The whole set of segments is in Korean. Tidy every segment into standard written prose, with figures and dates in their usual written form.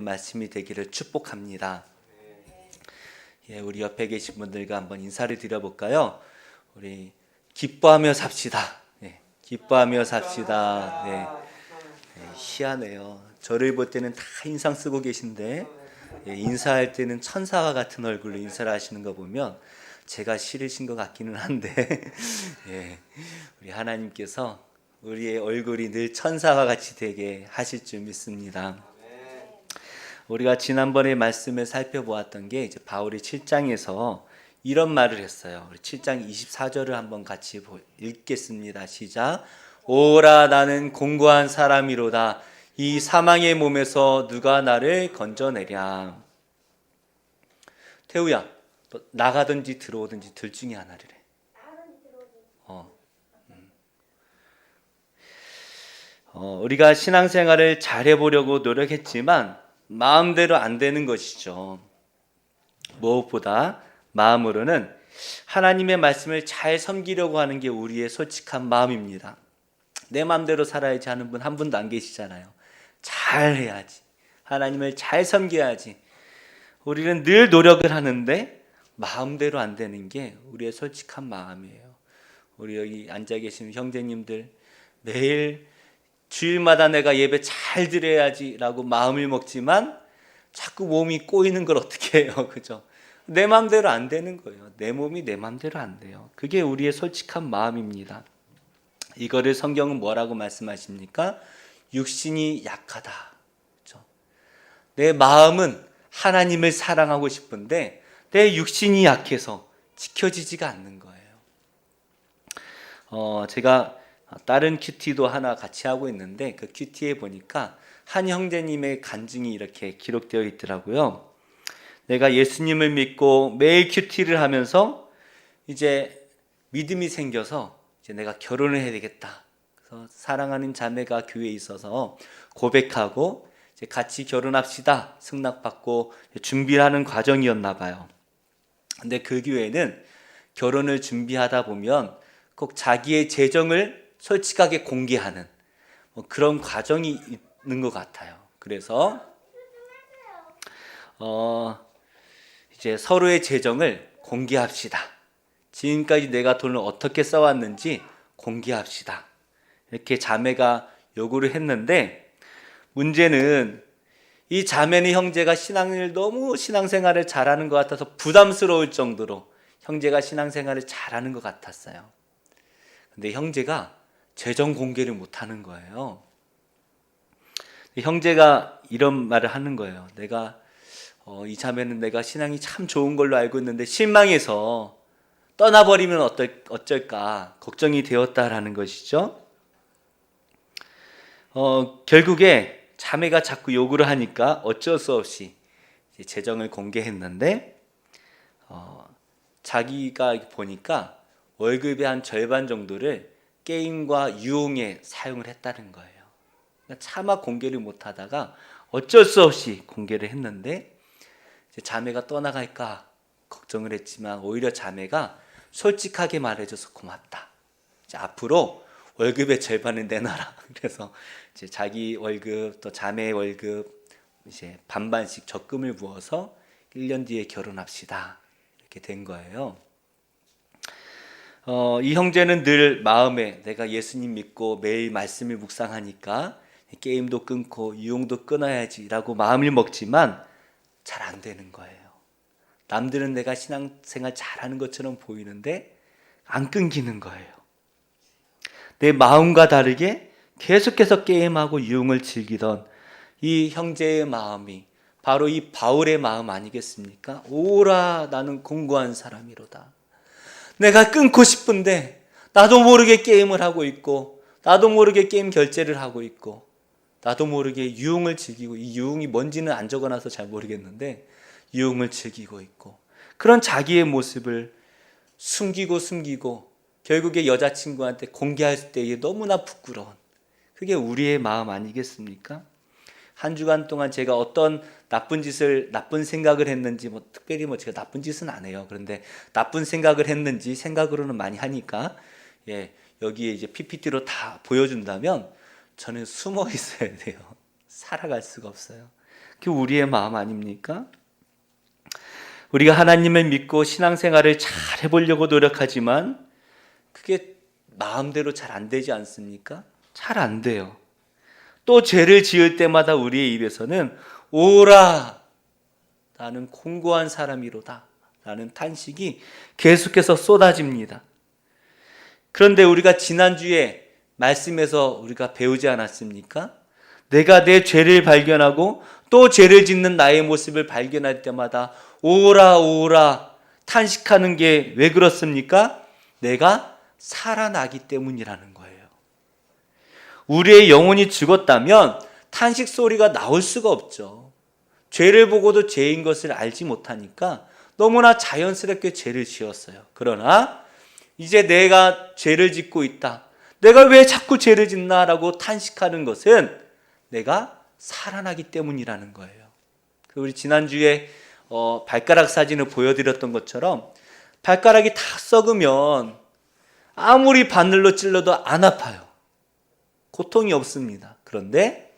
말씀이 되기를 축복합니다. 예, 우리 옆에 계신 분들과 한번 인사를 드려볼까요? 우리 기뻐하며 삽시다. 예, 기뻐하며 삽시다. 희한해요. 저를 볼 때는 다 인상 쓰고 계신데 인사할 때는 천사와 같은 얼굴로 인사를 하시는 거 보면 제가 싫으신 것 같기는 한데 우리 하나님께서 우리의 얼굴이 늘 천사와 같이 되게 하실 줄 믿습니다. 우리가 지난번에 말씀을 살펴보았던 게 이제 바울이 7장에서 이런 말을 했어요. 우리 7장 24절을 한번 같이 읽겠습니다. 시작. 오라 나는 공고한 사람이로다. 이 사망의 몸에서 누가 나를 건져내랴. 태우야, 너 나가든지 들어오든지 둘 중에 하나를 해. 우리가 신앙생활을 잘해보려고 노력했지만 마음대로 안 되는 것이죠. 무엇보다 마음으로는 하나님의 말씀을 잘 섬기려고 하는 게 우리의 솔직한 마음입니다. 내 마음대로 살아야지 하는 분 한 분도 안 계시잖아요. 잘해야지, 하나님을 잘 섬겨야지. 우리는 늘 노력을 하는데 마음대로 안 되는 게 우리의 솔직한 마음이에요. 우리 여기 앉아 계신 형제님들, 매일 주일마다 내가 예배 잘 드려야지 라고 마음을 먹지만 자꾸 몸이 꼬이는 걸 어떻게 해요? 그죠? 내 마음대로 안 되는 거예요. 내 몸이 내 마음대로 안 돼요. 그게 우리의 솔직한 마음입니다. 이거를 성경은 뭐라고 말씀하십니까? 육신이 약하다. 그렇죠? 내 마음은 하나님을 사랑하고 싶은데 내 육신이 약해서 지켜지지가 않는 거예요. 제가 다른 큐티도 하나 같이 하고 있는데 그 큐티에 보니까 한 형제님의 간증이 이렇게 기록되어 있더라고요. 내가 예수님을 믿고 매일 큐티를 하면서 이제 믿음이 생겨서 이제 내가 결혼을 해야 되겠다. 그래서 사랑하는 자매가 교회에 있어서 고백하고 이제 같이 결혼합시다. 승낙받고 준비를 하는 과정이었나 봐요. 근데 그 교회는 결혼을 준비하다 보면 꼭 자기의 재정을 솔직하게 공개하는 그런 과정이 있는 것 같아요. 그래서 이제 서로의 재정을 공개합시다. 지금까지 내가 돈을 어떻게 써왔는지 공개합시다. 이렇게 자매가 요구를 했는데 문제는 이 자매는 형제가 신앙생활을 잘하는 것 같아서 부담스러울 정도로 형제가 신앙생활을 잘하는 것 같았어요. 근데 형제가 재정 공개를 못하는 거예요. 형제가 이런 말을 하는 거예요. 이 자매는 내가 신앙이 참 좋은 걸로 알고 있는데 실망해서 떠나버리면 어쩔까 걱정이 되었다라는 것이죠. 결국에 자매가 자꾸 요구를 하니까 어쩔 수 없이 재정을 공개했는데 자기가 보니까 월급의 한 절반 정도를 게임과 유흥에 사용을 했다는 거예요. 그러니까 차마 공개를 못하다가 어쩔 수 없이 공개를 했는데 이제 자매가 떠나갈까 걱정을 했지만 오히려 자매가 솔직하게 말해줘서 고맙다. 이제 앞으로 월급의 절반을 내놔라. 그래서 이제 자기 월급 또 자매의 월급 이제 반반씩 적금을 부어서 1년 뒤에 결혼합시다. 이렇게 된 거예요. 이 형제는 늘 마음에 내가 예수님 믿고 매일 말씀을 묵상하니까 게임도 끊고 유흥도 끊어야지 라고 마음을 먹지만 잘 안 되는 거예요. 남들은 내가 신앙생활 잘하는 것처럼 보이는데 안 끊기는 거예요. 내 마음과 다르게 계속해서 게임하고 유흥을 즐기던 이 형제의 마음이 바로 이 바울의 마음 아니겠습니까? 오라 나는 공고한 사람이로다. 내가 끊고 싶은데 나도 모르게 게임을 하고 있고 나도 모르게 게임 결제를 하고 있고 나도 모르게 유흥을 즐기고 이 유흥이 뭔지는 안 적어놔서 잘 모르겠는데 유흥을 즐기고 있고 그런 자기의 모습을 숨기고 결국에 여자친구한테 공개할 때에 너무나 부끄러운 그게 우리의 마음 아니겠습니까? 한 주간 동안 제가 어떤 나쁜 생각을 했는지 특별히 제가 나쁜 짓은 안 해요. 그런데 나쁜 생각을 했는지 생각으로는 많이 하니까 여기에 이제 PPT로 다 보여준다면 저는 숨어 있어야 돼요. 살아갈 수가 없어요. 그게 우리의 마음 아닙니까? 우리가 하나님을 믿고 신앙생활을 잘 해보려고 노력하지만 그게 마음대로 잘 안 되지 않습니까? 잘 안 돼요. 또 죄를 지을 때마다 우리의 입에서는 오라 나는 공고한 사람이로다 라는 탄식이 계속해서 쏟아집니다. 그런데 우리가 지난주에 말씀에서 우리가 배우지 않았습니까? 내가 내 죄를 발견하고 또 죄를 짓는 나의 모습을 발견할 때마다 오라 오라 탄식하는 게 왜 그렇습니까? 내가 살아나기 때문이라는 거예요. 우리의 영혼이 죽었다면 탄식 소리가 나올 수가 없죠. 죄를 보고도 죄인 것을 알지 못하니까 너무나 자연스럽게 죄를 지었어요. 그러나 이제 내가 죄를 짓고 있다. 내가 왜 자꾸 죄를 짓나라고 탄식하는 것은 내가 살아나기 때문이라는 거예요. 우리 지난주에 발가락 사진을 보여드렸던 것처럼 발가락이 다 썩으면 아무리 바늘로 찔러도 안 아파요. 고통이 없습니다. 그런데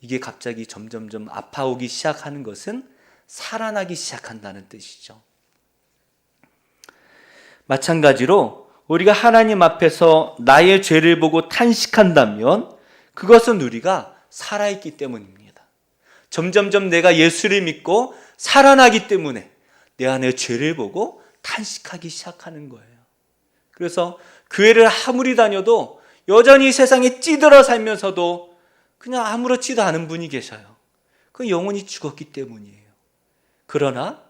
이게 갑자기 점점점 아파오기 시작하는 것은 살아나기 시작한다는 뜻이죠. 마찬가지로 우리가 하나님 앞에서 나의 죄를 보고 탄식한다면 그것은 우리가 살아있기 때문입니다. 점점점 내가 예수를 믿고 살아나기 때문에 내 안에 죄를 보고 탄식하기 시작하는 거예요. 그래서 교회를 아무리 다녀도 여전히 세상에 찌들어 살면서도 그냥 아무렇지도 않은 분이 계셔요. 그 영혼이 죽었기 때문이에요. 그러나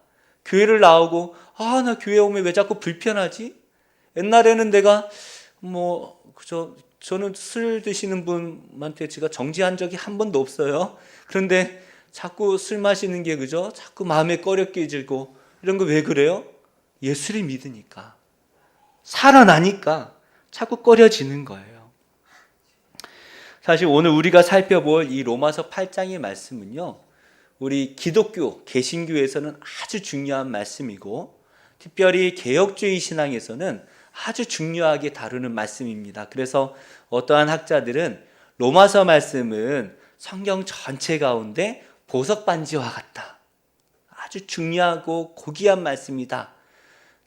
교회를 나오고 나 교회 오면 왜 자꾸 불편하지? 옛날에는 내가 저는 술 드시는 분한테 제가 정지한 적이 한 번도 없어요. 그런데 자꾸 술 마시는 게 자꾸 마음에 꺼렵게 들고 이런 거 왜 그래요? 예수를 믿으니까 살아나니까 자꾸 꺼려지는 거예요. 사실 오늘 우리가 살펴볼 이 로마서 8장의 말씀은요, 우리 기독교, 개신교에서는 아주 중요한 말씀이고 특별히 개혁주의 신앙에서는 아주 중요하게 다루는 말씀입니다. 그래서 어떠한 학자들은 로마서 말씀은 성경 전체 가운데 보석 반지와 같다. 아주 중요하고 고귀한 말씀이다.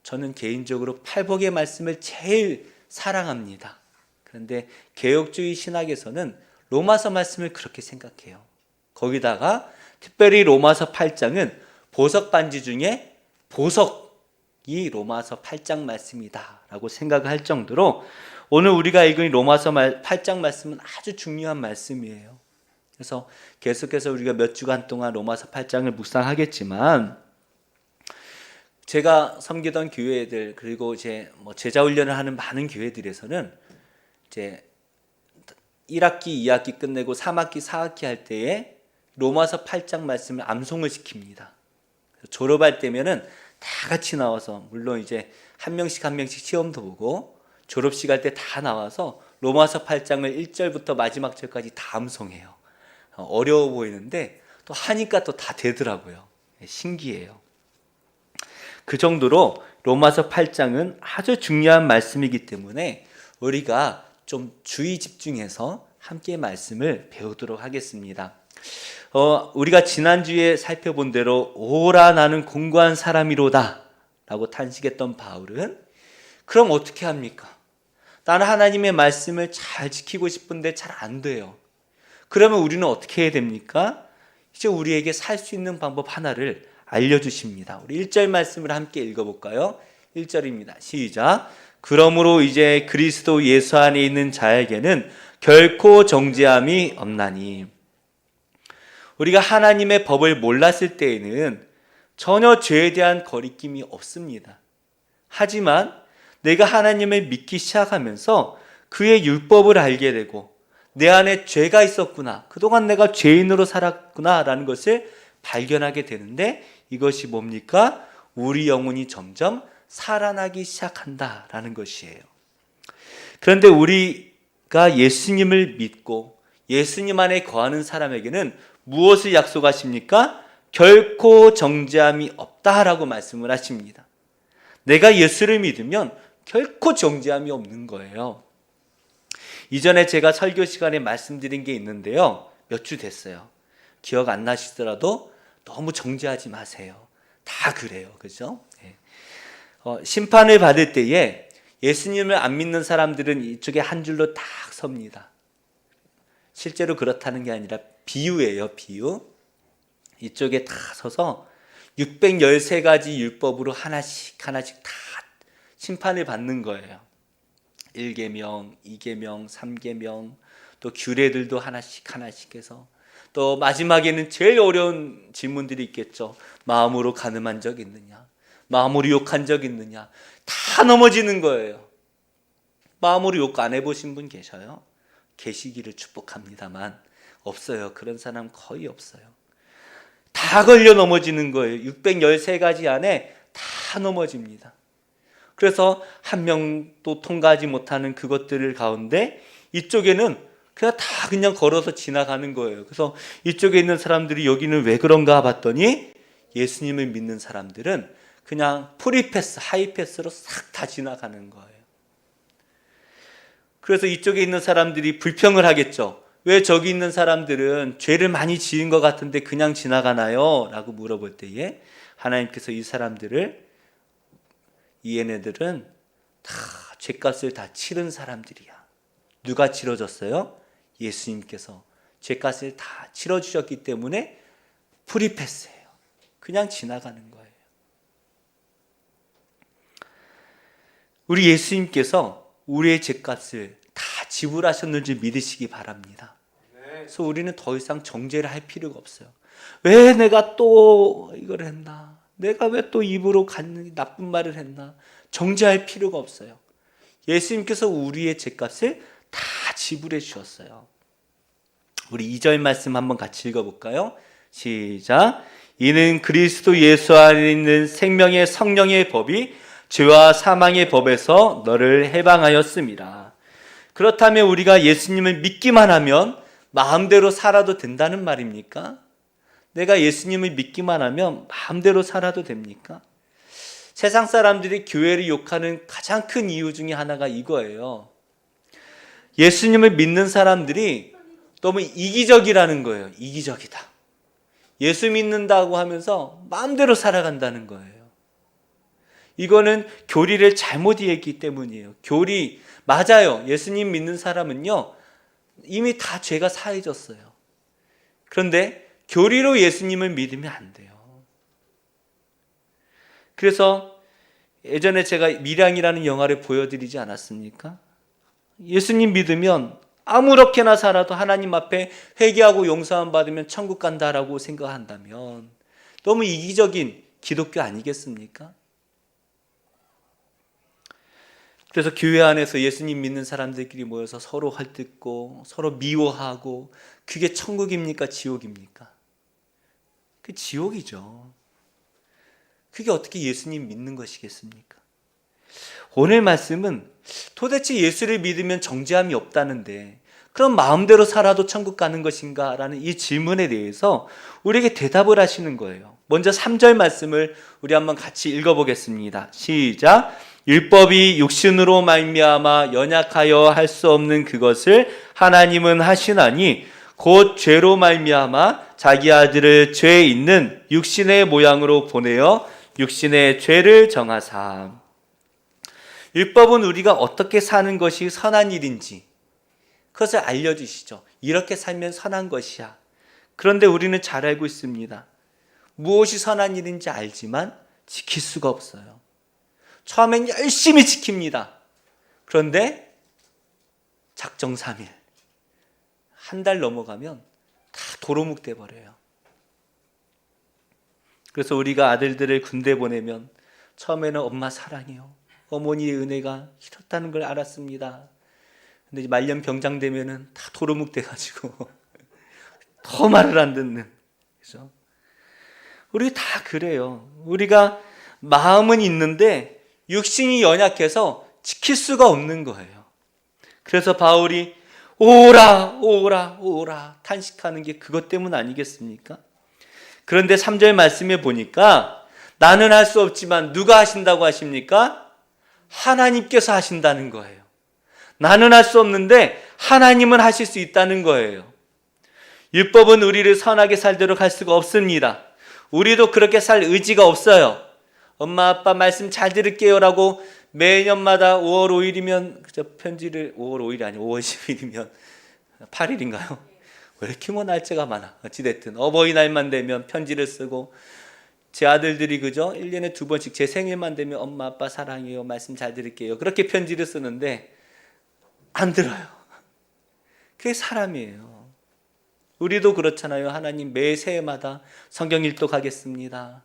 저는 개인적으로 팔복의 말씀을 제일 사랑합니다. 그런데 개혁주의 신학에서는 로마서 말씀을 그렇게 생각해요. 거기다가 특별히 로마서 8장은 보석 반지 중에 보석이 로마서 8장 말씀이다 라고 생각할 정도로 오늘 우리가 읽은 로마서 8장 말씀은 아주 중요한 말씀이에요. 그래서 계속해서 우리가 몇 주간 동안 로마서 8장을 묵상하겠지만 제가 섬기던 교회들 그리고 이제 제자 훈련을 하는 많은 교회들에서는 이제 1학기, 2학기 끝내고 3학기, 4학기 할 때에 로마서 8장 말씀을 암송을 시킵니다. 졸업할 때면은 다 같이 나와서 물론 이제 한 명씩 시험도 보고 졸업식 할 때 다 나와서 로마서 8장을 1절부터 마지막 절까지 다 암송해요. 어려워 보이는데 또 하니까 또 다 되더라고요. 신기해요. 그 정도로 로마서 8장은 아주 중요한 말씀이기 때문에 우리가 좀 주의 집중해서 함께 말씀을 배우도록 하겠습니다. 우리가 지난주에 살펴본 대로 오라 나는 공고한 사람이로다 라고 탄식했던 바울은 그럼 어떻게 합니까? 나는 하나님의 말씀을 잘 지키고 싶은데 잘 안 돼요. 그러면 우리는 어떻게 해야 됩니까? 이제 우리에게 살 수 있는 방법 하나를 알려주십니다. 우리 1절 말씀을 함께 읽어볼까요? 1절입니다. 시작. 그러므로 이제 그리스도 예수 안에 있는 자에게는 결코 정죄함이 없나니. 우리가 하나님의 법을 몰랐을 때에는 전혀 죄에 대한 거리낌이 없습니다. 하지만 내가 하나님을 믿기 시작하면서 그의 율법을 알게 되고 내 안에 죄가 있었구나, 그동안 내가 죄인으로 살았구나 라는 것을 발견하게 되는데 이것이 뭡니까? 우리 영혼이 점점 살아나기 시작한다라는 것이에요. 그런데 우리가 예수님을 믿고 예수님 안에 거하는 사람에게는 무엇을 약속하십니까? 결코 정죄함이 없다라고 말씀을 하십니다. 내가 예수를 믿으면 결코 정죄함이 없는 거예요. 이전에 제가 설교 시간에 말씀드린 게 있는데요. 몇 주 됐어요. 기억 안 나시더라도 너무 정죄하지 마세요. 다 그래요. 그죠? 네. 심판을 받을 때에 예수님을 안 믿는 사람들은 이쪽에 한 줄로 딱 섭니다. 실제로 그렇다는 게 아니라 비유예요. 비유. 이쪽에 다 서서 613가지 율법으로 하나씩 다 심판을 받는 거예요. 1계명, 2계명, 3계명, 또 규례들도 하나씩 해서, 또 마지막에는 제일 어려운 질문들이 있겠죠. 마음으로 간음한 적 있느냐? 마음으로 욕한 적 있느냐? 다 넘어지는 거예요. 마음으로 욕 안 해보신 분 계셔요? 계시기를 축복합니다만 없어요. 그런 사람 거의 없어요. 다 걸려 넘어지는 거예요. 613가지 안에 다 넘어집니다. 그래서 한 명도 통과하지 못하는 그것들을 가운데 이쪽에는 그냥 걸어서 지나가는 거예요. 그래서 이쪽에 있는 사람들이 여기는 왜 그런가 봤더니 예수님을 믿는 사람들은 그냥 프리패스, 하이패스로 싹 다 지나가는 거예요. 그래서 이쪽에 있는 사람들이 불평을 하겠죠. 왜 저기 있는 사람들은 죄를 많이 지은 것 같은데 그냥 지나가나요? 라고 물어볼 때에 하나님께서 이 사람들을, 얘네들은 다 죄값을 다 치른 사람들이야. 누가 치러줬어요? 예수님께서 죄값을 다 치러주셨기 때문에 프리패스예요. 그냥 지나가는 거예요. 우리 예수님께서 우리의 죄값을 다 지불하셨는지 믿으시기 바랍니다. 그래서 우리는 더 이상 정죄를 할 필요가 없어요. 왜 내가 또 이걸 했나? 내가 왜 또 입으로 나쁜 말을 했나? 정죄할 필요가 없어요. 예수님께서 우리의 죄값을 다 지불해 주셨어요. 우리 2절 말씀 한번 같이 읽어볼까요? 시작. 이는 그리스도 예수 안에 있는 생명의 성령의 법이 죄와 사망의 법에서 너를 해방하였습니다. 그렇다면 우리가 예수님을 믿기만 하면 마음대로 살아도 된다는 말입니까? 내가 예수님을 믿기만 하면 마음대로 살아도 됩니까? 세상 사람들이 교회를 욕하는 가장 큰 이유 중에 하나가 이거예요. 예수님을 믿는 사람들이 너무 이기적이라는 거예요. 이기적이다. 예수 믿는다고 하면서 마음대로 살아간다는 거예요. 이거는 교리를 잘못 이해했기 때문이에요. 교리, 맞아요. 예수님 믿는 사람은요, 이미 다 죄가 사해졌어요. 그런데 교리로 예수님을 믿으면 안 돼요. 그래서 예전에 제가 밀양이라는 영화를 보여드리지 않았습니까? 예수님 믿으면 아무렇게나 살아도 하나님 앞에 회개하고 용서함 받으면 천국 간다라고 생각한다면 너무 이기적인 기독교 아니겠습니까? 그래서 교회 안에서 예수님 믿는 사람들끼리 모여서 서로 헐뜯고 서로 미워하고, 그게 천국입니까? 지옥입니까? 그 지옥이죠. 그게 어떻게 예수님 믿는 것이겠습니까? 오늘 말씀은 도대체 예수를 믿으면 정죄함이 없다는데 그럼 마음대로 살아도 천국 가는 것인가? 라는 이 질문에 대해서 우리에게 대답을 하시는 거예요. 먼저 3절 말씀을 우리 한번 같이 읽어보겠습니다. 시작. 율법이 육신으로 말미암아 연약하여 할 수 없는 그것을 하나님은 하시나니 곧 죄로 말미암아 자기 아들을 죄 있는 육신의 모양으로 보내어 육신의 죄를 정하사. 율법은 우리가 어떻게 사는 것이 선한 일인지 그것을 알려주시죠. 이렇게 살면 선한 것이야. 그런데 우리는 잘 알고 있습니다. 무엇이 선한 일인지 알지만 지킬 수가 없어요. 처음엔 열심히 지킵니다. 그런데 작정 3일, 한 달 넘어가면 다 도루묵 돼버려요. 그래서 우리가 아들들을 군대 보내면 처음에는 엄마 사랑해요, 어머니의 은혜가 이렇다는 걸 알았습니다. 근데 말년 병장 되면은 다 도루묵 돼가지고 더 말을 안 듣는. 그죠? 우리 다 그래요. 우리가 마음은 있는데 육신이 연약해서 지킬 수가 없는 거예요. 그래서 바울이 오라 오라 오라 탄식하는 게 그것 때문 아니겠습니까? 그런데 3절 말씀에 보니까 나는 할 수 없지만 누가 하신다고 하십니까? 하나님께서 하신다는 거예요. 나는 할 수 없는데 하나님은 하실 수 있다는 거예요. 율법은 우리를 선하게 살도록 할 수가 없습니다. 우리도 그렇게 살 의지가 없어요. 엄마 아빠 말씀 잘 들을게요라고 매년마다 5월 5일이면 그저 편지를 5월 5일이 아니고 5월 10일이면 8일인가요? 왜 이렇게 뭐 날짜가 많아. 어찌됐든 어버이날만 되면 편지를 쓰고 제 아들들이 그죠? 1년에 2번씩 제 생일만 되면 엄마 아빠 사랑해요. 말씀 잘 들을게요. 그렇게 편지를 쓰는데 안 들어요. 그게 사람이에요. 우리도 그렇잖아요. 하나님 매 새해마다 성경 일독하겠습니다.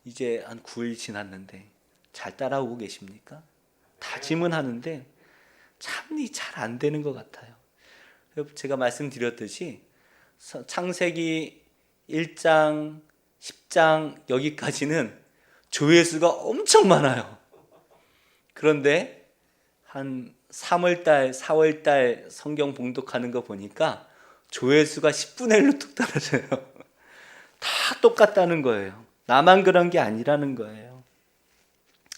이제 한 9일 지났는데 잘 따라오고 계십니까? 다짐은 하는데 참이 잘 안 되는 것 같아요. 제가 말씀드렸듯이 창세기 1장, 10장 여기까지는 조회수가 엄청 많아요. 그런데 한 3월달, 4월달 성경 봉독하는 거 보니까 조회수가 10분의 1로 뚝 떨어져요. 다 똑같다는 거예요. 나만 그런 게 아니라는 거예요.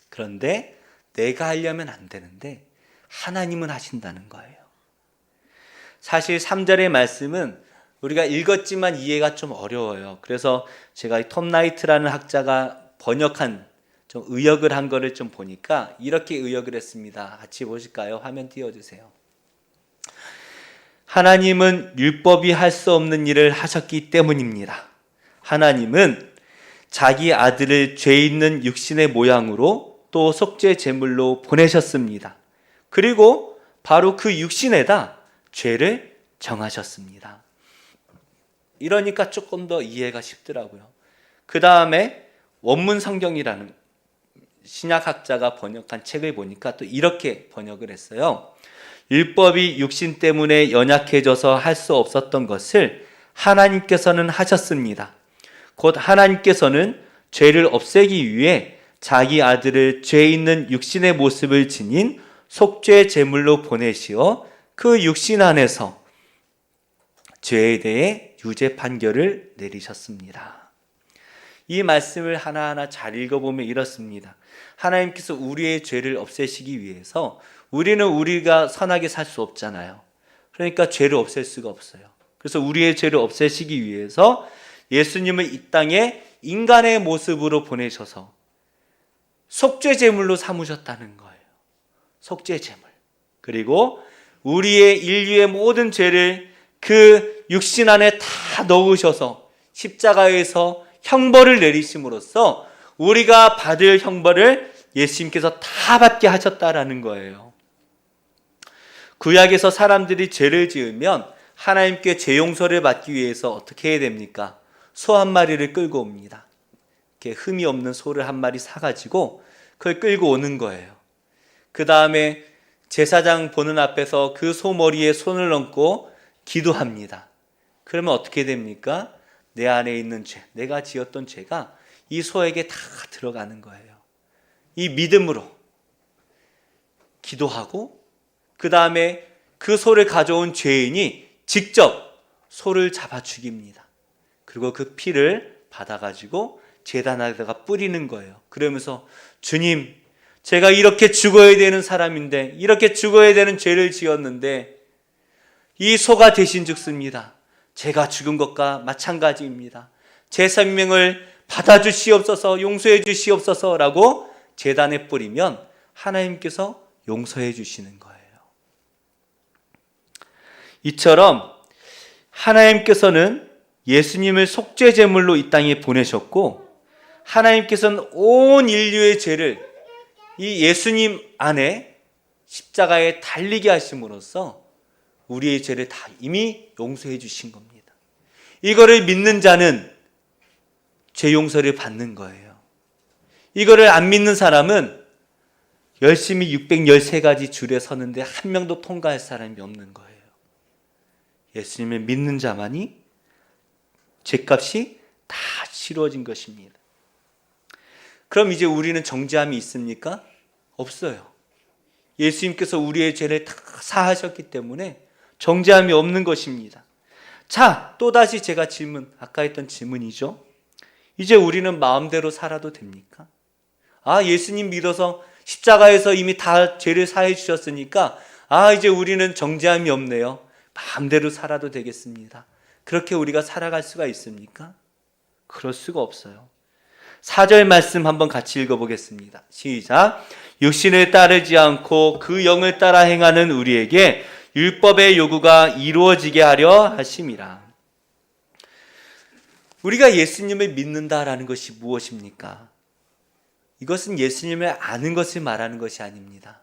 그런데 내가 하려면 안 되는데 하나님은 하신다는 거예요. 사실 3절의 말씀은 우리가 읽었지만 이해가 좀 어려워요. 그래서 제가 톰 나이트라는 학자가 번역한 좀 의역을 한 거를 좀 보니까 이렇게 의역을 했습니다. 같이 보실까요? 화면 띄워주세요. 하나님은 율법이 할 수 없는 일을 하셨기 때문입니다. 하나님은 자기 아들을 죄 있는 육신의 모양으로 또 속죄 제물로 보내셨습니다. 그리고 바로 그 육신에다 죄를 정하셨습니다. 이러니까 조금 더 이해가 쉽더라고요. 그 다음에 원문 성경이라는 신약학자가 번역한 책을 보니까 또 이렇게 번역을 했어요. 율법이 육신 때문에 연약해져서 할 수 없었던 것을 하나님께서는 하셨습니다. 곧 하나님께서는 죄를 없애기 위해 자기 아들을 죄 있는 육신의 모습을 지닌 속죄 제물로 보내시어 그 육신 안에서 죄에 대해 유죄 판결을 내리셨습니다. 이 말씀을 하나하나 잘 읽어보면 이렇습니다. 하나님께서 우리의 죄를 없애시기 위해서 우리가 선하게 살 수 없잖아요. 그러니까 죄를 없앨 수가 없어요. 그래서 우리의 죄를 없애시기 위해서 예수님을 이 땅에 인간의 모습으로 보내셔서 속죄 제물로 삼으셨다는 거예요. 속죄 제물. 그리고 우리의 인류의 모든 죄를 그 육신 안에 다 넣으셔서 십자가에서 형벌을 내리심으로써 우리가 받을 형벌을 예수님께서 다 받게 하셨다라는 거예요. 구약에서 사람들이 죄를 지으면 하나님께 죄 용서를 받기 위해서 어떻게 해야 됩니까? 소 한 마리를 끌고 옵니다. 이렇게 흠이 없는 소를 한 마리 사가지고 그걸 끌고 오는 거예요. 그 다음에 제사장 보는 앞에서 그 소 머리에 손을 얹고 기도합니다. 그러면 어떻게 됩니까? 내 안에 있는 죄, 내가 지었던 죄가 이 소에게 다 들어가는 거예요. 이 믿음으로 기도하고 그 다음에 그 소를 가져온 죄인이 직접 소를 잡아 죽입니다. 그리고 그 피를 받아가지고 제단에다가 뿌리는 거예요. 그러면서 주님, 제가 이렇게 죽어야 되는 사람인데, 이렇게 죽어야 되는 죄를 지었는데 이 소가 대신 죽습니다. 제가 죽은 것과 마찬가지입니다. 제 생명을 받아주시옵소서, 용서해 주시옵소서라고 제단에 뿌리면 하나님께서 용서해 주시는 거예요. 이처럼 하나님께서는 예수님을 속죄 제물로 이 땅에 보내셨고, 하나님께서는 온 인류의 죄를 이 예수님 안에 십자가에 달리게 하심으로써 우리의 죄를 다 이미 용서해 주신 겁니다. 이거를 믿는 자는 죄 용서를 받는 거예요. 이거를 안 믿는 사람은 열심히 613가지 줄에 서는데 한 명도 통과할 사람이 없는 거예요. 예수님을 믿는 자만이 죄값이 다 치루어진 것입니다. 그럼 이제 우리는 정죄함이 있습니까? 없어요. 예수님께서 우리의 죄를 다 사하셨기 때문에 정죄함이 없는 것입니다. 자, 또다시 제가 아까 했던 질문이죠. 이제 우리는 마음대로 살아도 됩니까? 예수님 믿어서 십자가에서 이미 다 죄를 사해 주셨으니까 이제 우리는 정죄함이 없네요. 마음대로 살아도 되겠습니다. 그렇게 우리가 살아갈 수가 있습니까? 그럴 수가 없어요. 4절 말씀 한번 같이 읽어보겠습니다. 시작. 육신을 따르지 않고 그 영을 따라 행하는 우리에게 율법의 요구가 이루어지게 하려 하심이라. 우리가 예수님을 믿는다라는 것이 무엇입니까? 이것은 예수님을 아는 것을 말하는 것이 아닙니다.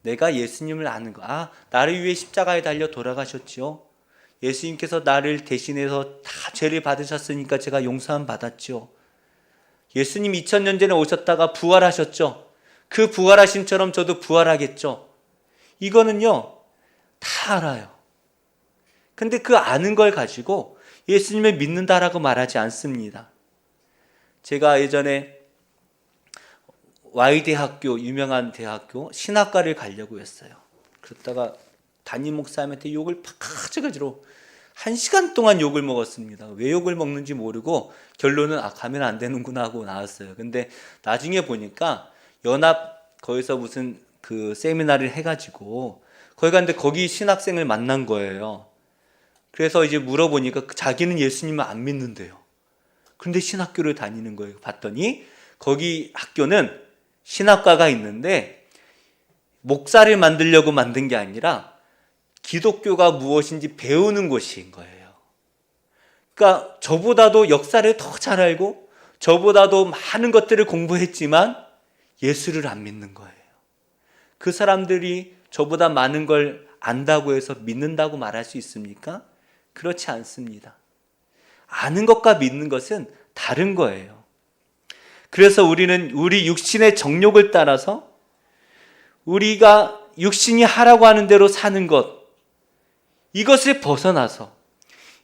내가 예수님을 아는 것. 나를 위해 십자가에 달려 돌아가셨지요. 예수님께서 나를 대신해서 다 죄를 받으셨으니까 제가 용서함 받았죠. 예수님 2000년 전에 오셨다가 부활하셨죠. 그 부활하심처럼 저도 부활하겠죠. 이거는요, 다 알아요. 근데 그 아는 걸 가지고 예수님을 믿는다라고 말하지 않습니다. 제가 예전에 Y대학교, 유명한 대학교 신학과를 가려고 했어요. 그러다가 담임 목사님한테 욕을 바가지로 1시간 동안 욕을 먹었습니다. 왜 욕을 먹는지 모르고 결론은 가면 안 되는구나 하고 나왔어요. 근데 나중에 보니까 연합 거기서 무슨 그 세미나를 해가지고 거기 갔는데 거기 신학생을 만난 거예요. 그래서 이제 물어보니까 자기는 예수님을 안 믿는데요. 그런데 신학교를 다니는 거예요. 봤더니 거기 학교는 신학과가 있는데 목사를 만들려고 만든 게 아니라 기독교가 무엇인지 배우는 곳인 거예요. 그러니까 저보다도 역사를 더 잘 알고 저보다도 많은 것들을 공부했지만 예수를 안 믿는 거예요. 그 사람들이 저보다 많은 걸 안다고 해서 믿는다고 말할 수 있습니까? 그렇지 않습니다. 아는 것과 믿는 것은 다른 거예요. 그래서 우리는 우리 육신의 정욕을 따라서 우리가 육신이 하라고 하는 대로 사는 것, 이것을 벗어나서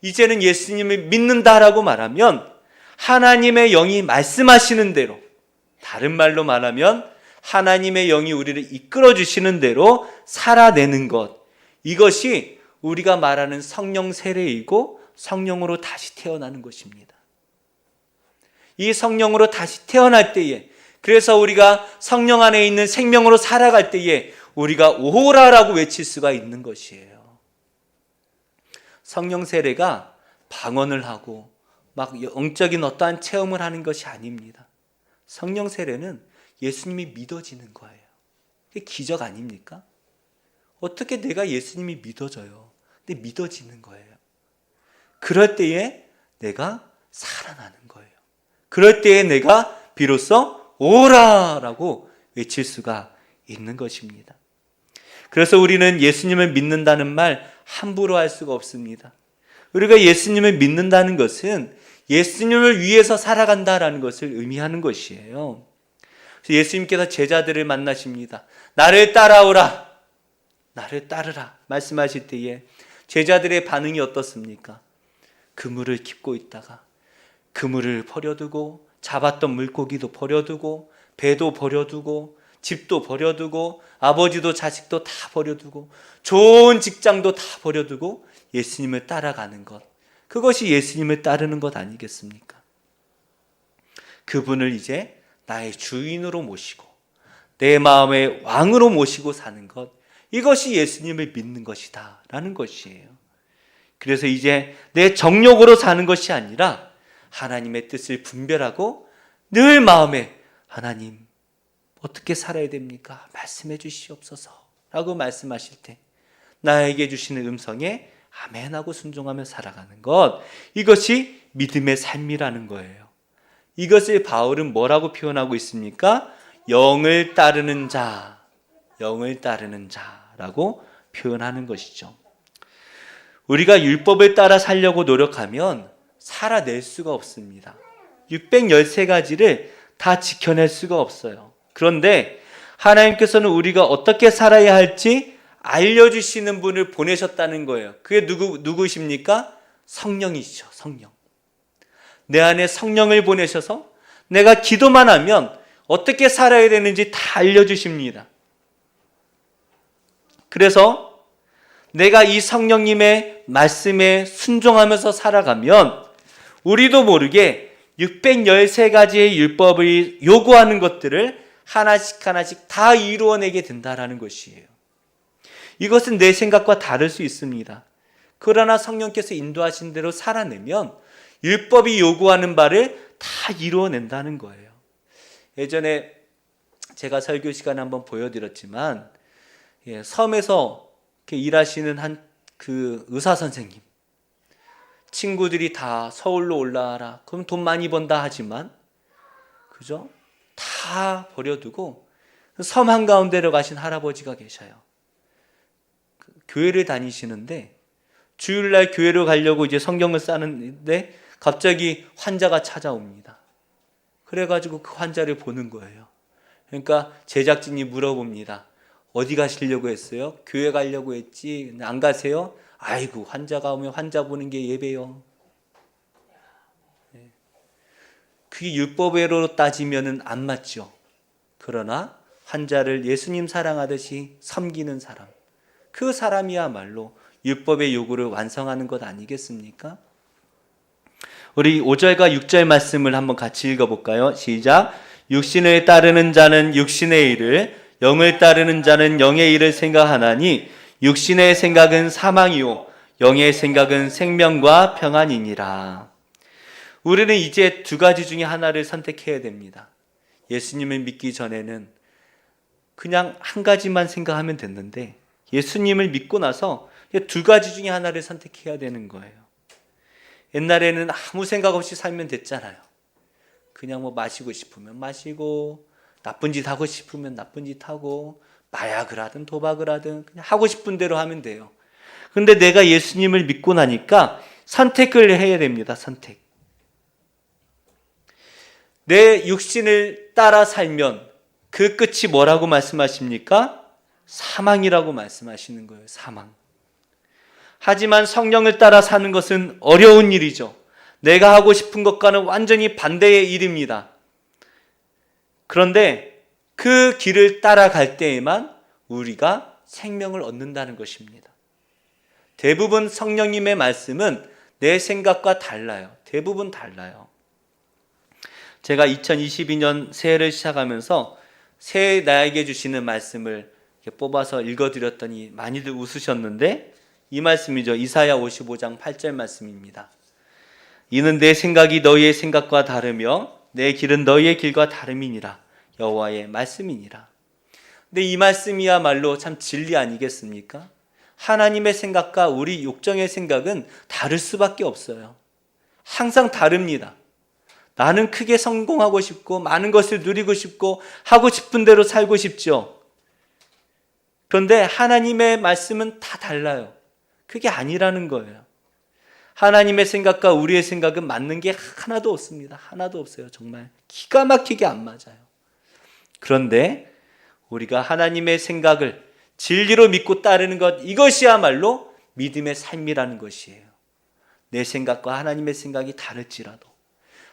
이제는 예수님을 믿는다라고 말하면 하나님의 영이 말씀하시는 대로, 다른 말로 말하면 하나님의 영이 우리를 이끌어 주시는 대로 살아내는 것, 이것이 우리가 말하는 성령 세례이고 성령으로 다시 태어나는 것입니다. 이 성령으로 다시 태어날 때에, 그래서 우리가 성령 안에 있는 생명으로 살아갈 때에 우리가 오호라라고 외칠 수가 있는 것이에요. 성령 세례가 방언을 하고 막 영적인 어떠한 체험을 하는 것이 아닙니다. 성령 세례는 예수님이 믿어지는 거예요. 이게 기적 아닙니까? 어떻게 내가 예수님이 믿어져요? 근데 믿어지는 거예요. 그럴 때에 내가 살아나는 거예요. 그럴 때에 내가 비로소 오라라고 외칠 수가 있는 것입니다. 그래서 우리는 예수님을 믿는다는 말 함부로 할 수가 없습니다. 우리가 예수님을 믿는다는 것은 예수님을 위해서 살아간다라는 것을 의미하는 것이에요. 그래서 예수님께서 제자들을 만나십니다. 나를 따라오라, 나를 따르라 말씀하실 때에 제자들의 반응이 어떻습니까? 그물을 깁고 있다가 그물을 버려두고 잡았던 물고기도 버려두고 배도 버려두고 집도 버려두고 아버지도 자식도 다 버려두고 좋은 직장도 다 버려두고 예수님을 따라가는 것, 그것이 예수님을 따르는 것 아니겠습니까? 그분을 이제 나의 주인으로 모시고 내 마음의 왕으로 모시고 사는 것, 이것이 예수님을 믿는 것이다 라는 것이에요. 그래서 이제 내 정욕으로 사는 것이 아니라 하나님의 뜻을 분별하고 늘 마음에 하나님 어떻게 살아야 됩니까? 말씀해 주시옵소서 라고 말씀하실 때 나에게 주시는 음성에 아멘하고 순종하며 살아가는 것, 이것이 믿음의 삶이라는 거예요. 이것을 바울은 뭐라고 표현하고 있습니까? 영을 따르는 자, 영을 따르는 자라고 표현하는 것이죠. 우리가 율법을 따라 살려고 노력하면 살아낼 수가 없습니다. 613가지를 다 지켜낼 수가 없어요. 그런데 하나님께서는 우리가 어떻게 살아야 할지 알려주시는 분을 보내셨다는 거예요. 그게 누구십니까? 성령이시죠. 성령. 내 안에 성령을 보내셔서 내가 기도만 하면 어떻게 살아야 되는지 다 알려주십니다. 그래서 내가 이 성령님의 말씀에 순종하면서 살아가면 우리도 모르게 613가지의 율법을 요구하는 것들을 하나씩 하나씩 다 이루어내게 된다라는 것이에요. 이것은 내 생각과 다를 수 있습니다. 그러나 성령께서 인도하신 대로 살아내면 율법이 요구하는 바를 다 이루어낸다는 거예요. 예전에 제가 설교 시간에 한번 보여드렸지만 섬에서 이렇게 일하시는 한 그 의사 선생님, 친구들이 다 서울로 올라와라, 그럼 돈 많이 번다 하지만 그죠? 다 버려두고 섬 한가운데로 가신 할아버지가 계셔요. 교회를 다니시는데 주일날 교회로 가려고 이제 성경을 싸는데 갑자기 환자가 찾아옵니다. 그래가지고 그 환자를 보는 거예요. 그러니까 제작진이 물어봅니다. 어디 가시려고 했어요? 교회 가려고 했지. 안 가세요? 아이고, 환자가 오면 환자 보는 게 예배요. 그게 율법으로 따지면은 안 맞죠. 그러나 환자를 예수님 사랑하듯이 섬기는 사람, 그 사람이야말로 율법의 요구를 완성하는 것 아니겠습니까? 우리 5절과 6절 말씀을 한번 같이 읽어볼까요? 시작. 육신을 따르는 자는 육신의 일을, 영을 따르는 자는 영의 일을 생각하나니 육신의 생각은 사망이요 영의 생각은 생명과 평안이니라. 우리는 이제 두 가지 중에 하나를 선택해야 됩니다. 예수님을 믿기 전에는 그냥 한 가지만 생각하면 됐는데 예수님을 믿고 나서 두 가지 중에 하나를 선택해야 되는 거예요. 옛날에는 아무 생각 없이 살면 됐잖아요. 그냥 뭐 마시고 싶으면 마시고, 나쁜 짓 하고 싶으면 나쁜 짓 하고, 마약을 하든 도박을 하든 그냥 하고 싶은 대로 하면 돼요. 근데 내가 예수님을 믿고 나니까 선택을 해야 됩니다. 선택. 내 육신을 따라 살면 그 끝이 뭐라고 말씀하십니까? 사망이라고 말씀하시는 거예요. 사망. 하지만 성령을 따라 사는 것은 어려운 일이죠. 내가 하고 싶은 것과는 완전히 반대의 일입니다. 그런데 그 길을 따라갈 때에만 우리가 생명을 얻는다는 것입니다. 대부분 성령님의 말씀은 내 생각과 달라요. 대부분 달라요. 제가 2022년 새해를 시작하면서 새해 나에게 주시는 말씀을 뽑아서 읽어드렸더니 많이들 웃으셨는데 이 말씀이죠. 이사야 55장 8절 말씀입니다. 이는 내 생각이 너희의 생각과 다르며 내 길은 너희의 길과 다름이니라. 여호와의 말씀이니라. 근데 이 말씀이야말로 참 진리 아니겠습니까? 하나님의 생각과 우리 육정의 생각은 다를 수밖에 없어요. 항상 다릅니다. 나는 크게 성공하고 싶고 많은 것을 누리고 싶고 하고 싶은 대로 살고 싶죠. 그런데 하나님의 말씀은 다 달라요. 그게 아니라는 거예요. 하나님의 생각과 우리의 생각은 맞는 게 하나도 없습니다. 하나도 없어요. 정말 기가 막히게 안 맞아요. 그런데 우리가 하나님의 생각을 진리로 믿고 따르는 것, 이것이야말로 믿음의 삶이라는 것이에요. 내 생각과 하나님의 생각이 다를지라도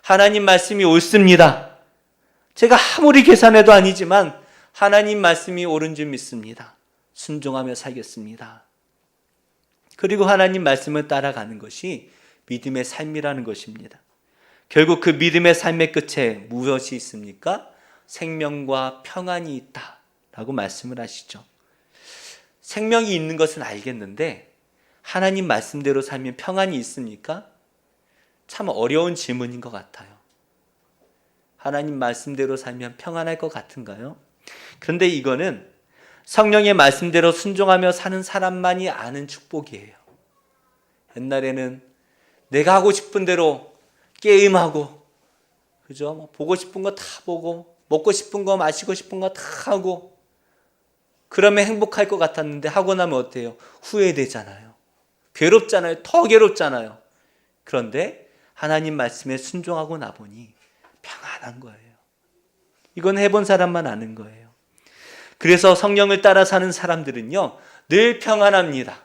하나님 말씀이 옳습니다. 제가 아무리 계산해도 아니지만 하나님 말씀이 옳은 줄 믿습니다. 순종하며 살겠습니다. 그리고 하나님 말씀을 따라가는 것이 믿음의 삶이라는 것입니다. 결국 그 믿음의 삶의 끝에 무엇이 있습니까? 생명과 평안이 있다라고 말씀을 하시죠. 생명이 있는 것은 알겠는데 하나님 말씀대로 살면 평안이 있습니까? 참 어려운 질문인 것 같아요. 하나님 말씀대로 살면 평안할 것 같은가요? 그런데 이거는 성령의 말씀대로 순종하며 사는 사람만이 아는 축복이에요. 옛날에는 내가 하고 싶은 대로 게임하고, 그죠? 보고 싶은 거 다 보고, 먹고 싶은 거, 마시고 싶은 거 다 하고, 그러면 행복할 것 같았는데 하고 나면 어때요? 후회되잖아요. 괴롭잖아요. 더 괴롭잖아요. 그런데 하나님 말씀에 순종하고 나보니 평안한 거예요. 이건 해본 사람만 아는 거예요. 그래서 성령을 따라 사는 사람들은요, 늘 평안합니다.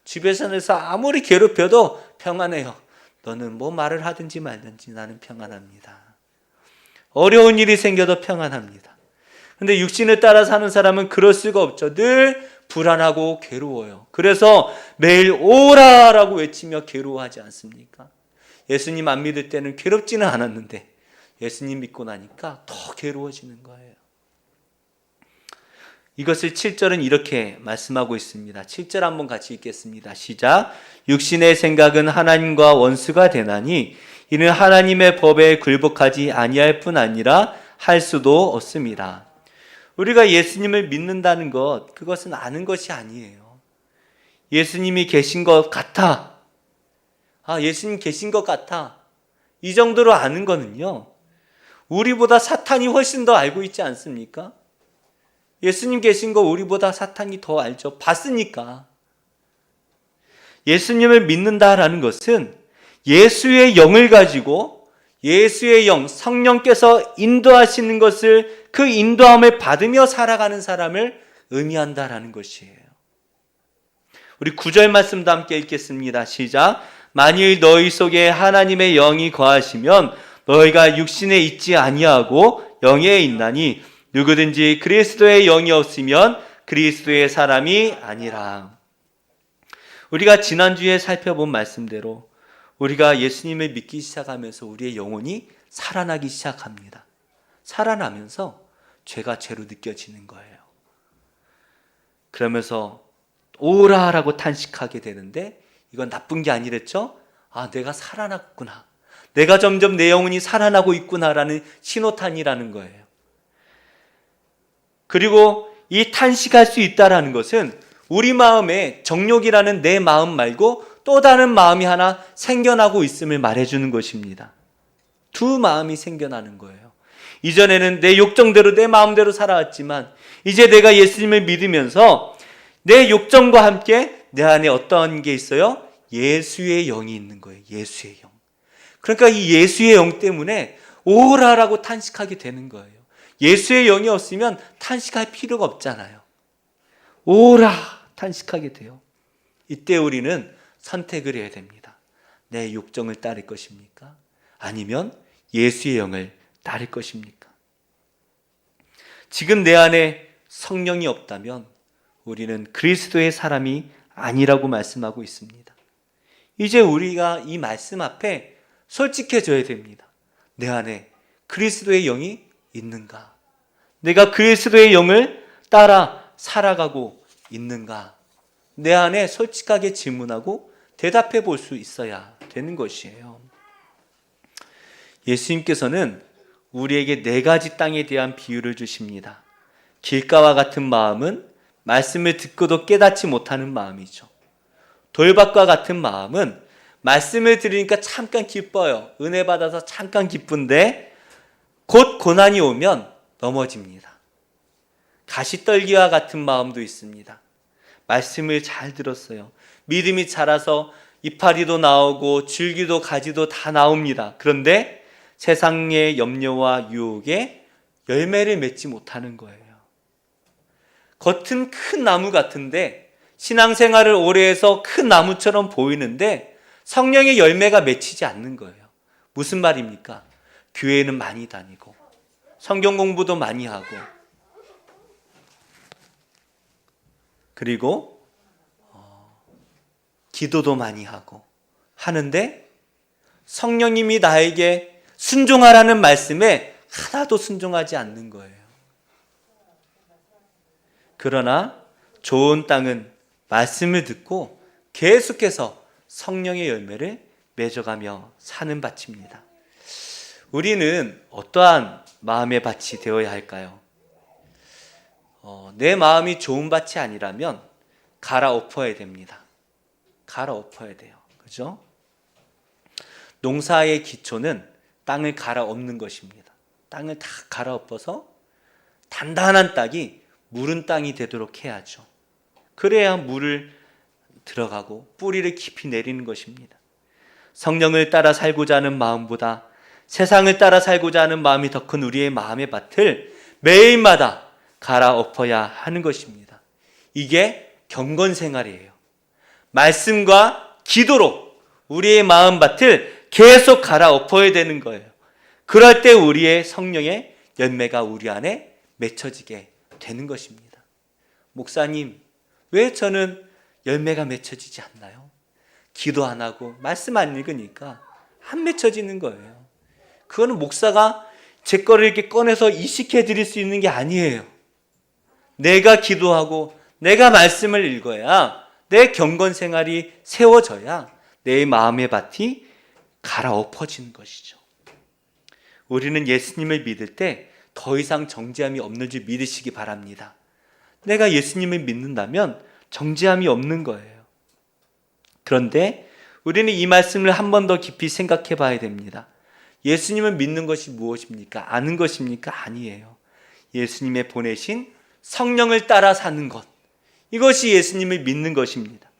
주변에서 아무리 괴롭혀도 평안해요. 너는 뭐 말을 하든지 말든지 나는 평안합니다. 어려운 일이 생겨도 평안합니다. 근데 육신을 따라 사는 사람은 그럴 수가 없죠. 늘 불안하고 괴로워요. 그래서 매일 오라라고 외치며 괴로워하지 않습니까? 예수님 안 믿을 때는 괴롭지는 않았는데 예수님 믿고 나니까 더 괴로워지는 거예요. 이것을 7절은 이렇게 말씀하고 있습니다. 7절 한번 같이 읽겠습니다. 시작. 육신의 생각은 하나님과 원수가 되나니 이는 하나님의 법에 굴복하지 아니할 뿐 아니라 할 수도 없습니다. 우리가 예수님을 믿는다는 것, 그것은 아는 것이 아니에요. 예수님이 계신 것 같아. 예수님 계신 것 같아. 이 정도로 아는 거는요, 우리보다 사탄이 훨씬 더 알고 있지 않습니까? 예수님 계신 거 우리보다 사탄이 더 알죠. 봤으니까. 예수님을 믿는다라는 것은 예수의 영을 가지고 예수의 영, 성령께서 인도하시는 것을, 그 인도함을 받으며 살아가는 사람을 의미한다라는 것이에요. 우리 9절 말씀도 함께 읽겠습니다. 시작. 만일 너희 속에 하나님의 영이 거하시면 너희가 육신에 있지 아니하고 영에 있나니 누구든지 그리스도의 영이 없으면 그리스도의 사람이 아니라. 우리가 지난주에 살펴본 말씀대로 우리가 예수님을 믿기 시작하면서 우리의 영혼이 살아나기 시작합니다. 살아나면서 죄가 죄로 느껴지는 거예요. 그러면서 오라라고 탄식하게 되는데, 이건 나쁜 게 아니랬죠? 내가 살아났구나. 내가 점점 내 영혼이 살아나고 있구나라는 신호탄이라는 거예요. 그리고 이 탄식할 수 있다라는 것은 우리 마음에 정욕이라는 내 마음 말고 또 다른 마음이 하나 생겨나고 있음을 말해주는 것입니다. 두 마음이 생겨나는 거예요. 이전에는 내 욕정대로 내 마음대로 살아왔지만 이제 내가 예수님을 믿으면서 내 욕정과 함께 내 안에 어떤 게 있어요? 예수의 영이 있는 거예요. 예수의 영. 그러니까 이 예수의 영 때문에 오라라고 탄식하게 되는 거예요. 예수의 영이 없으면 탄식할 필요가 없잖아요. 오라 탄식하게 돼요. 이때 우리는 선택을 해야 됩니다. 내 욕정을 따를 것입니까? 아니면 예수의 영을 따를 것입니까? 지금 내 안에 성령이 없다면 우리는 그리스도의 사람이 아니라고 말씀하고 있습니다. 이제 우리가 이 말씀 앞에 솔직해져야 됩니다. 내 안에 그리스도의 영이 있는가? 내가 그리스도의 영을 따라 살아가고 있는가? 내 안에 솔직하게 질문하고 대답해 볼 수 있어야 되는 것이에요. 예수님께서는 우리에게 4가지 땅에 대한 비유를 주십니다. 길가와 같은 마음은 말씀을 듣고도 깨닫지 못하는 마음이죠. 돌밭과 같은 마음은 말씀을 들으니까 잠깐 기뻐요. 은혜 받아서 잠깐 기쁜데 곧 고난이 오면 넘어집니다. 가시떨기와 같은 마음도 있습니다. 말씀을 잘 들었어요. 믿음이 자라서 이파리도 나오고 줄기도 가지도 다 나옵니다. 그런데 세상의 염려와 유혹에 열매를 맺지 못하는 거예요. 겉은 큰 나무 같은데 신앙생활을 오래 해서 큰 나무처럼 보이는데 성령의 열매가 맺히지 않는 거예요. 무슨 말입니까? 교회는 많이 다니고 성경 공부도 많이 하고 그리고 기도도 많이 하고 하는데 성령님이 나에게 순종하라는 말씀에 하나도 순종하지 않는 거예요. 그러나 좋은 땅은 말씀을 듣고 계속해서 성령의 열매를 맺어가며 사는 밭입니다. 우리는 어떠한 마음의 밭이 되어야 할까요? 내 마음이 좋은 밭이 아니라면 갈아엎어야 됩니다. 갈아엎어야 돼요. 그죠? 농사의 기초는 땅을 갈아엎는 것입니다. 땅을 다 갈아엎어서 단단한 땅이 무른 땅이 되도록 해야죠. 그래야 물을 들어가고 뿌리를 깊이 내리는 것입니다. 성령을 따라 살고자 하는 마음보다 세상을 따라 살고자 하는 마음이 더 큰 우리의 마음의 밭을 매일마다 갈아엎어야 하는 것입니다. 이게 경건생활이에요. 말씀과 기도로 우리의 마음밭을 계속 갈아엎어야 되는 거예요. 그럴 때 우리의 성령의 열매가 우리 안에 맺혀지게 되는 것입니다. 목사님, 왜 저는 열매가 맺혀지지 않나요? 기도 안 하고 말씀 안 읽으니까 안 맺혀지는 거예요. 그거는 목사가 제 거를 이렇게 꺼내서 이식해 드릴 수 있는 게 아니에요. 내가 기도하고 내가 말씀을 읽어야 내 경건 생활이 세워져야 내 마음의 밭이 갈아엎어지는 것이죠. 우리는 예수님을 믿을 때 더 이상 정죄함이 없는 줄 믿으시기 바랍니다. 내가 예수님을 믿는다면 정죄함이 없는 거예요. 그런데 우리는 이 말씀을 한 번 더 깊이 생각해 봐야 됩니다. 예수님을 믿는 것이 무엇입니까? 아는 것입니까? 아니에요. 예수님의 보내신 성령을 따라 사는 것, 이것이 예수님을 믿는 것입니다.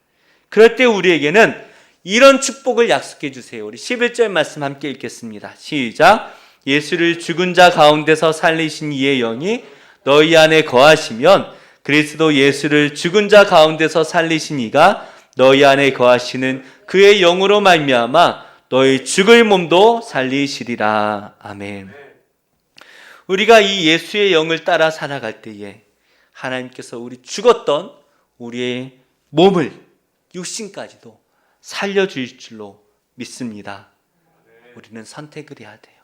그럴 때 우리에게는 이런 축복을 약속해 주세요. 우리 11절 말씀 함께 읽겠습니다. 시작. 예수를 죽은 자 가운데서 살리신 이의 영이 너희 안에 거하시면 그리스도 예수를 죽은 자 가운데서 살리신 이가 너희 안에 거하시는 그의 영으로 말미암아 너희 죽을 몸도 살리시리라. 아멘. 우리가 이 예수의 영을 따라 살아갈 때에 하나님께서 우리 죽었던 우리의 몸을, 육신까지도 살려주실 줄로 믿습니다. 우리는 선택을 해야 돼요.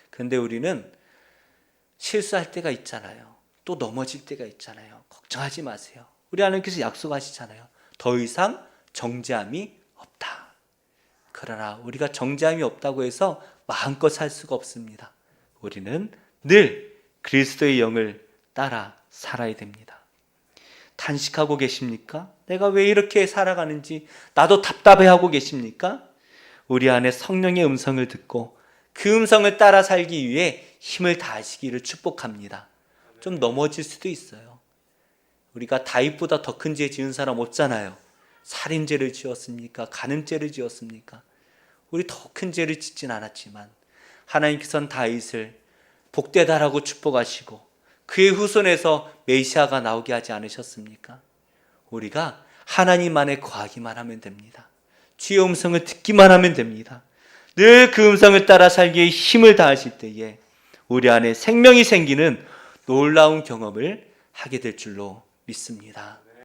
그런데 우리는 실수할 때가 있잖아요. 또 넘어질 때가 있잖아요. 걱정하지 마세요. 우리 하나님께서 약속하시잖아요. 더 이상 정죄함이 없다. 그러나 우리가 정죄함이 없다고 해서 마음껏 살 수가 없습니다. 우리는 늘 그리스도의 영을 따라 살아야 됩니다. 탄식하고 계십니까? 내가 왜 이렇게 살아가는지 나도 답답해하고 계십니까? 우리 안에 성령의 음성을 듣고 그 음성을 따라 살기 위해 힘을 다하시기를 축복합니다. 좀 넘어질 수도 있어요. 우리가 다윗보다 더 큰 죄 지은 사람 없잖아요. 살인죄를 지었습니까? 간음죄를 지었습니까? 우리 더 큰 죄를 짓진 않았지만 하나님께서는 다윗을 복되다라고 축복하시고 그의 후손에서 메시아가 나오게 하지 않으셨습니까? 우리가 하나님 안에 거하기만 하면 됩니다. 주의 음성을 듣기만 하면 됩니다. 늘 그 음성을 따라 살기에 힘을 다하실 때에 우리 안에 생명이 생기는 놀라운 경험을 하게 될 줄로 믿습니다.